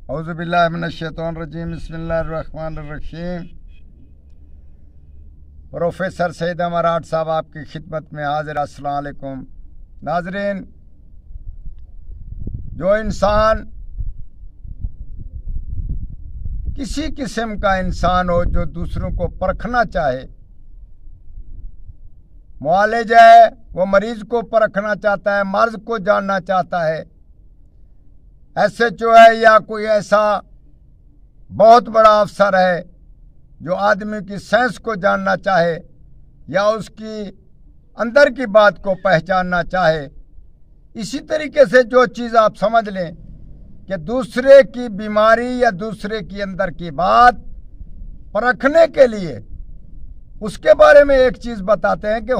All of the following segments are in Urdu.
اعوذ باللہ من الشیطان الرجیم بسم اللہ الرحمن الرحیم۔ پروفیسر سعید امارات صاحب آپ کی خدمت میں حاضر۔ السلام علیکم ناظرین، جو انسان کسی قسم کا انسان ہو جو دوسروں کو پرکھنا چاہے، معالج ہے، وہ مریض کو پرکھنا چاہتا ہے، مرض کو جاننا چاہتا ہے، ایس ایچ او ہے یا کوئی ایسا بہت بڑا افسر ہے جو آدمی کی سینس کو جاننا چاہے یا اس کی اندر کی بات کو پہچاننا چاہے، اسی طریقے سے جو چیز آپ سمجھ لیں کہ دوسرے کی بیماری یا دوسرے کی اندر کی بات پرکھنے کے لیے اس کے بارے میں ایک چیز بتاتے ہیں کہ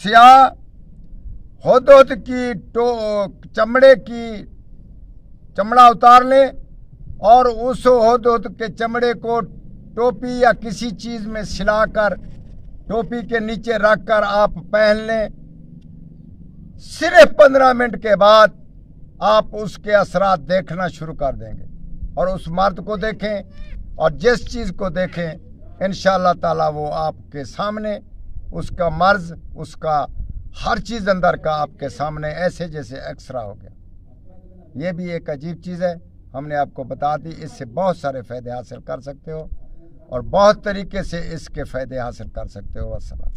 سیاہ ہدہد کی چمڑا اتار لیں اور اس ہدہد کے چمڑے کو ٹوپی یا کسی چیز میں سلا کر ٹوپی کے نیچے رکھ کر آپ پہن لیں، صرف 15 منٹ کے بعد آپ اس کے اثرات دیکھنا شروع کر دیں گے، اور اس مرد کو دیکھیں اور جس چیز کو دیکھیں انشاءاللہ تعالی وہ آپ کے سامنے اس کا مرض، اس کا ہر چیز اندر کا آپ کے سامنے ایسے جیسے ایکسرا ہو گیا۔ یہ بھی ایک عجیب چیز ہے، ہم نے آپ کو بتا دی، اس سے بہت سارے فائدے حاصل کر سکتے ہو اور بہت طریقے سے اس کے فائدے حاصل کر سکتے ہو۔ السلام۔